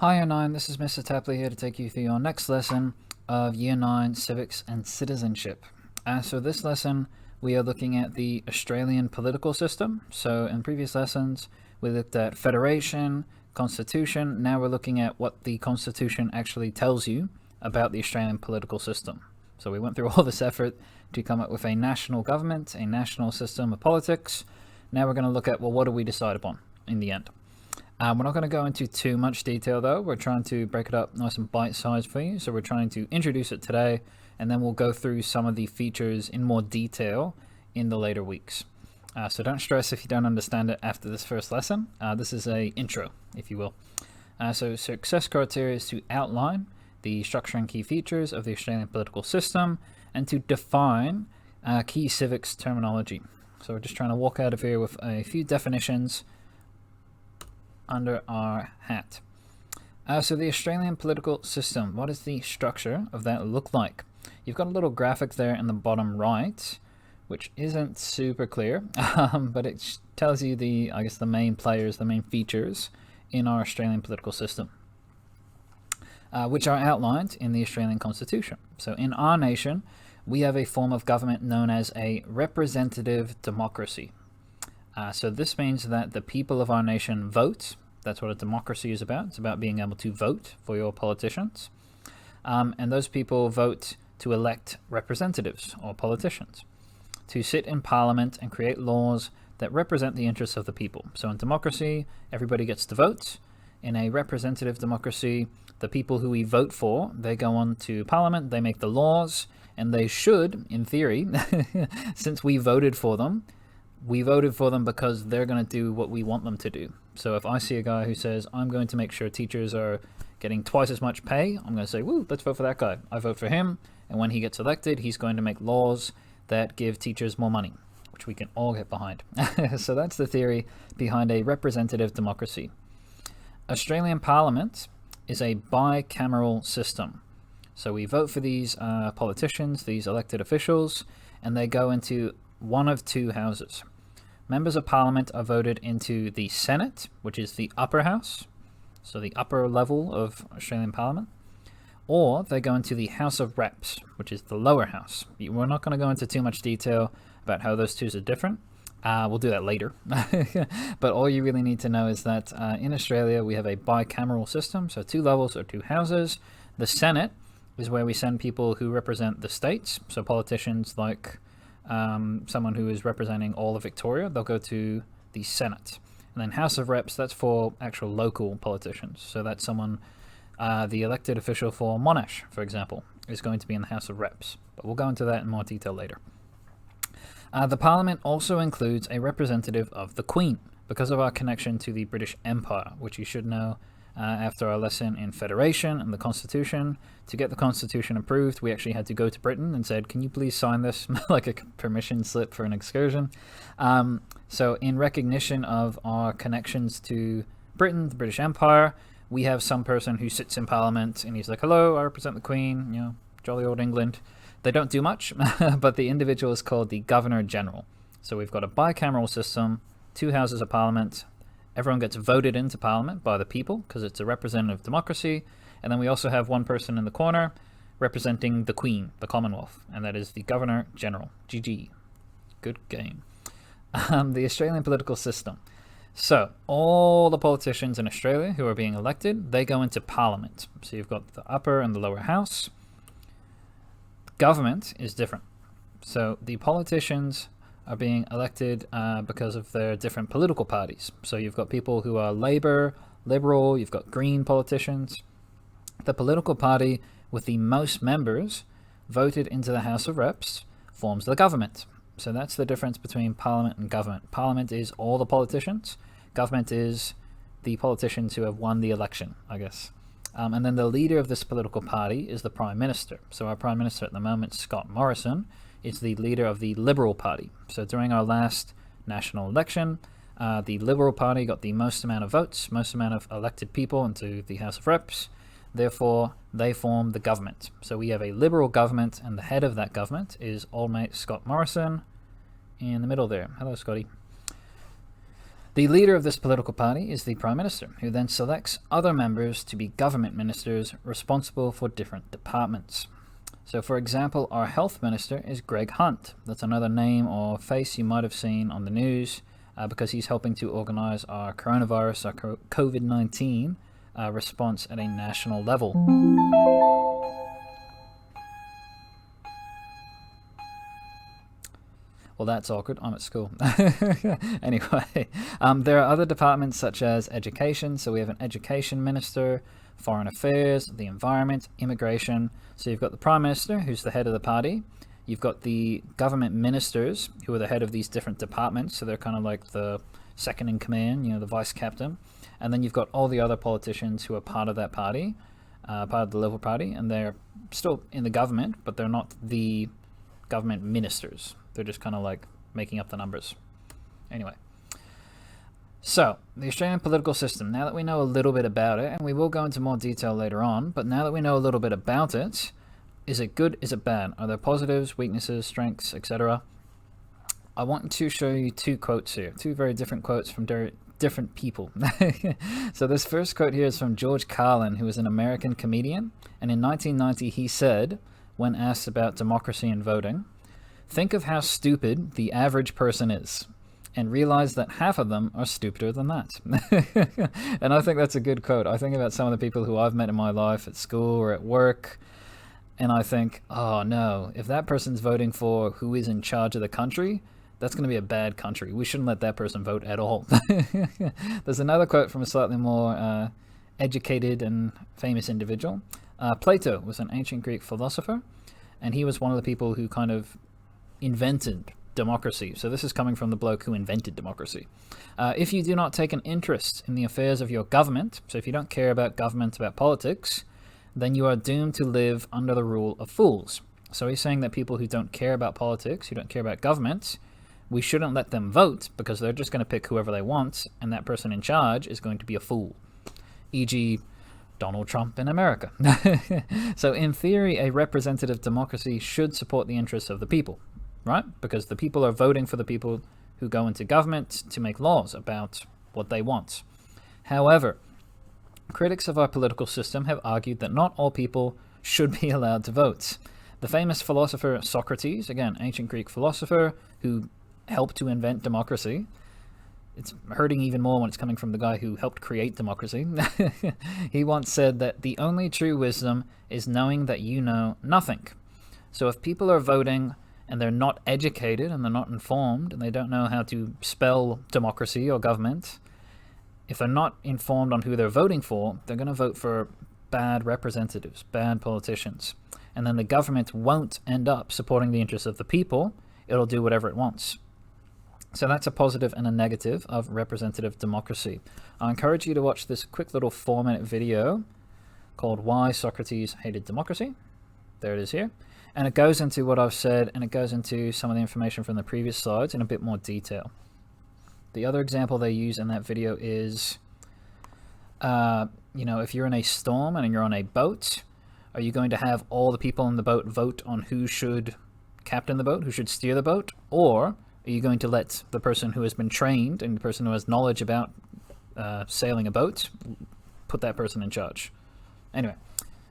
Hi Year 9, this is Mr. Tapley here to take you through your next lesson of Year 9 Civics and Citizenship. So this lesson we are looking at the Australian political system. So in previous lessons we looked at federation, constitution. Now we're looking at what the constitution actually tells you about the Australian political system. So we went through all this effort to come up with a national government, a national system of politics. Now we're going to look at, well, what do we decide upon in the end? We're not going to go into too much detail though. We're trying to break it up nice and bite-sized for you. So we're trying to introduce it today, and then we'll go through some of the features in more detail in the later weeks. So don't stress if you don't understand it after this first lesson. This is a intro, if you will. So success criteria is to outline the structure and key features of the Australian political system and to define key civics terminology. So we're just trying to walk out of here with a few definitions under our hat. So the Australian political system, what does the structure of that look like? You've got a little graphic there in the bottom right, which isn't super clear, but it tells you the main players, the main features in our Australian political system, which are outlined in the Australian Constitution. So in our nation, we have a form of government known as a representative democracy. So this means that the people of our nation vote. That's what a democracy is about. It's about being able to vote for your politicians. And those people vote to elect representatives or politicians to sit in parliament and create laws that represent the interests of the people. So in democracy, everybody gets to vote. In a representative democracy, the people who we vote for, they go on to parliament, they make the laws, and they should, in theory, since we voted for them because they're going to do what we want them to do. So if I see a guy who says, I'm going to make sure teachers are getting twice as much pay, I'm going to say, woo, let's vote for that guy. I vote for him, and when he gets elected, he's going to make laws that give teachers more money, which we can all get behind. So that's the theory behind a representative democracy. Australian Parliament is a bicameral system. So we vote for these politicians, these elected officials, and they go into one of two houses. Members of Parliament are voted into the Senate, which is the upper house, so the upper level of Australian Parliament, or they go into the House of Reps, which is the lower house. We're not going to go into too much detail about how those two are different. We'll do that later. But all you really need to know is that in Australia we have a bicameral system, so two levels or two houses. The Senate is where we send people who represent the states, so politicians like someone who is representing all of Victoria, they'll go to the Senate. And then House of Reps, that's for actual local politicians. So that's someone, the elected official for Monash, for example, is going to be in the House of Reps. But we'll go into that in more detail later. The Parliament also includes a representative of the Queen, because of our connection to the British Empire, which you should know after our lesson in Federation and the Constitution. To get the Constitution approved, we actually had to go to Britain and said, can you please sign this like a permission slip for an excursion? So in recognition of our connections to Britain, the British Empire, we have some person who sits in Parliament and he's like, hello, I represent the Queen, you know, jolly old England. They don't do much, but the individual is called the Governor General. So we've got a bicameral system, two houses of Parliament. Everyone gets voted into Parliament by the people because it's a representative democracy. And then we also have one person in the corner representing the Queen, the Commonwealth, and that is the Governor General. GG. Good game. The Australian political system. So all the politicians in Australia who are being elected, they go into Parliament. So you've got the upper and the lower house. Government is different. So the politicians are being elected because of their different political parties. So you've got people who are Labour, Liberal, you've got Green politicians. The political party with the most members voted into the House of Reps forms the government. So that's the difference between Parliament and government. Parliament is all the politicians. Government is the politicians who have won the election, I guess. And then the leader of this political party is the Prime Minister. So our Prime Minister at the moment, Scott Morrison, is the leader of the Liberal Party. So during our last national election, the Liberal Party got the most amount of votes, most amount of elected people into the House of Reps. Therefore, they form the government. So we have a Liberal government, and the head of that government is old mate Scott Morrison in the middle there. Hello, Scotty. The leader of this political party is the Prime Minister, who then selects other members to be government ministers responsible for different departments. So, for example, our health minister is Greg Hunt. That's another name or face you might have seen on the news because he's helping to organize our coronavirus, our COVID-19 response at a national level. Well, that's awkward. I'm at school. Anyway, there are other departments such as education. So we have an education minister, foreign affairs, the environment, immigration. So you've got the Prime Minister, who's the head of the party. You've got the government ministers, who are the head of these different departments. So they're kind of like the second in command, the vice captain. And then you've got all the other politicians who are part of that party, part of the Liberal Party, and they're still in the government, but they're not the government ministers. They're just kind of like making up the numbers. Anyway, so the Australian political system, now that we know a little bit about it, and we will go into more detail later on, but now that we know a little bit about it, is it good, is it bad? Are there positives, weaknesses, strengths, etc.? I want to show you two quotes here, two very different quotes from different people. So this first quote here is from George Carlin, who is an American comedian, and in 1990 he said, when asked about democracy and voting, "Think of how stupid the average person is, and realize that half of them are stupider than that." And I think that's a good quote. I think about some of the people who I've met in my life at school or at work, and I think, oh no, if that person's voting for who is in charge of the country, that's going to be a bad country. We shouldn't let that person vote at all. There's another quote from a slightly more educated and famous individual. Plato was an ancient Greek philosopher, and he was one of the people who kind of invented democracy. So this is coming from the bloke who invented democracy. If you do not take an interest in the affairs of your government, so if you don't care about government, about politics, then you are doomed to live under the rule of fools. So he's saying that people who don't care about politics, who don't care about government, we shouldn't let them vote because they're just going to pick whoever they want, and that person in charge is going to be a fool. E.g., Donald Trump in America. So in theory, a representative democracy should support the interests of the people, right? Because the people are voting for the people who go into government to make laws about what they want. However, critics of our political system have argued that not all people should be allowed to vote. The famous philosopher Socrates, again, ancient Greek philosopher who helped to invent democracy. It's hurting even more when it's coming from the guy who helped create democracy. He once said that the only true wisdom is knowing that you know nothing. So if people are voting and they're not educated and they're not informed and they don't know how to spell democracy or government, if they're not informed on who they're voting for, they're going to vote for bad representatives, bad politicians. And then the government won't end up supporting the interests of the people. It'll do whatever it wants. So that's a positive and a negative of representative democracy. I encourage you to watch this quick little 4-minute video called Why Socrates Hated Democracy. There it is here. And it goes into what I've said, and it goes into some of the information from the previous slides in a bit more detail. The other example they use in that video is, if you're in a storm and you're on a boat, are you going to have all the people in the boat vote on who should captain the boat, who should steer the boat? Or are you going to let the person who has been trained and the person who has knowledge about sailing a boat, put that person in charge? Anyway,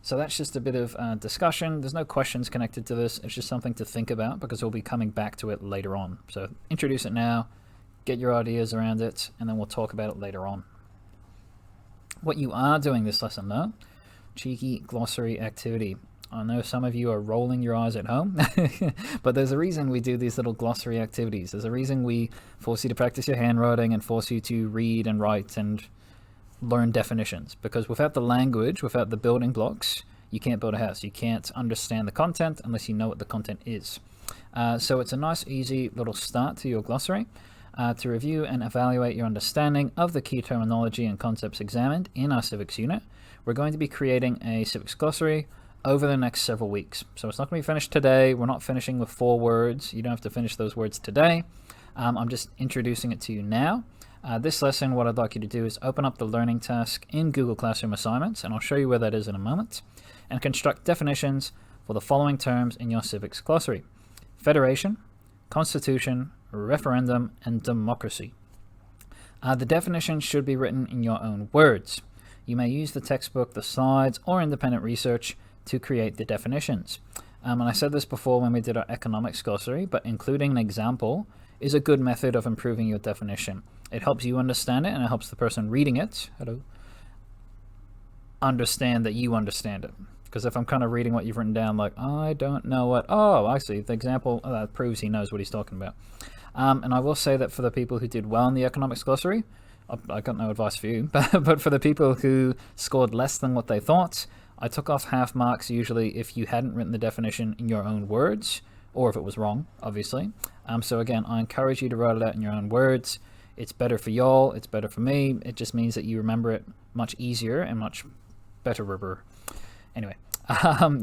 so that's just a bit of discussion. There's no questions connected to this. It's just something to think about because we'll be coming back to it later on. So introduce it now, get your ideas around it, and then we'll talk about it later on. What you are doing this lesson, though, cheeky glossary activity. I know some of you are rolling your eyes at home, but there's a reason we do these little glossary activities. There's a reason we force you to practice your handwriting and force you to read and write and learn definitions. Because without the language, without the building blocks, you can't build a house. You can't understand the content unless you know what the content is. So it's a nice, easy little start to your glossary to review and evaluate your understanding of the key terminology and concepts examined in our civics unit. We're going to be creating a civics glossary over the next several weeks. So it's not going to be finished today. We're not finishing with 4 words. You don't have to finish those words today. I'm just introducing it to you now. This lesson, what I'd like you to do is open up the learning task in Google Classroom Assignments, and I'll show you where that is in a moment, and construct definitions for the following terms in your civics glossary: federation, constitution, referendum, and democracy. The definition should be written in your own words. You may use the textbook, the slides, or independent research to create the definitions. And I said this before when we did our economics glossary, but including an example is a good method of improving your definition. It helps you understand it, and it helps the person reading it understand that you understand it. Because if I'm kind of reading what you've written down, like, I don't know what, oh, I see, the example, that proves he knows what he's talking about. And I will say that for the people who did well in the economics glossary, I got no advice for you, but for the people who scored less than what they thought, I took off half marks usually if you hadn't written the definition in your own words, or if it was wrong, obviously. So again, I encourage you to write it out in your own words. It's better for y'all, it's better for me. It just means that you remember it much easier and much better. Anyway,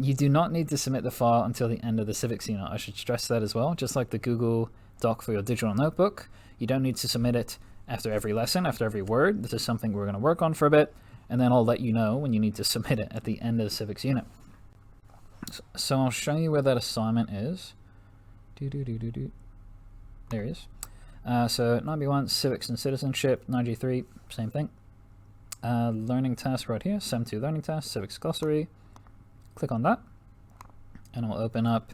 you do not need to submit the file until the end of the civics unit. I should stress that as well. Just like the Google Doc for your digital notebook, you don't need to submit it after every lesson, after every word. This is something we're going to work on for a bit, and then I'll let you know when you need to submit it at the end of the civics unit. So I'll show you where that assignment is. There it is. So 9B1, civics and citizenship. 9G3, same thing. Learning task right here, Sem 2 learning task, civics glossary. Click on that, and I'll open up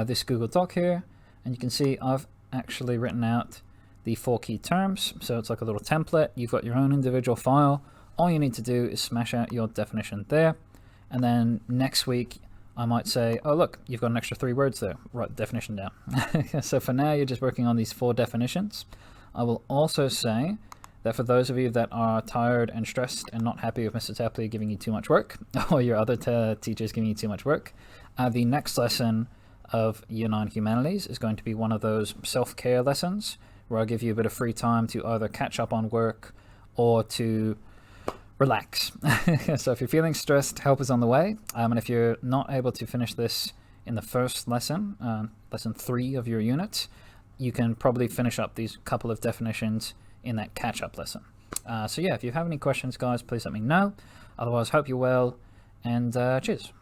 this Google Doc here, and you can see I've actually written out the 4 key terms. So it's like a little template. You've got your own individual file. All you need to do is smash out your definition there, and then next week I might say, oh look, you've got an extra 3 words there, write the definition down. So for now you're just working on these 4 definitions. I will also say that for those of you that are tired and stressed and not happy with Mr. Tapley giving you too much work, or your other teachers giving you too much work, the next lesson of Year 9 Humanities is going to be one of those self-care lessons where I'll give you a bit of free time to either catch up on work or to relax. So if you're feeling stressed, help is on the way. And if you're not able to finish this in the first lesson, lesson 3 of your unit, you can probably finish up these couple of definitions in that catch-up lesson. So yeah, if you have any questions, guys, please let me know. Otherwise, hope you're well, and cheers.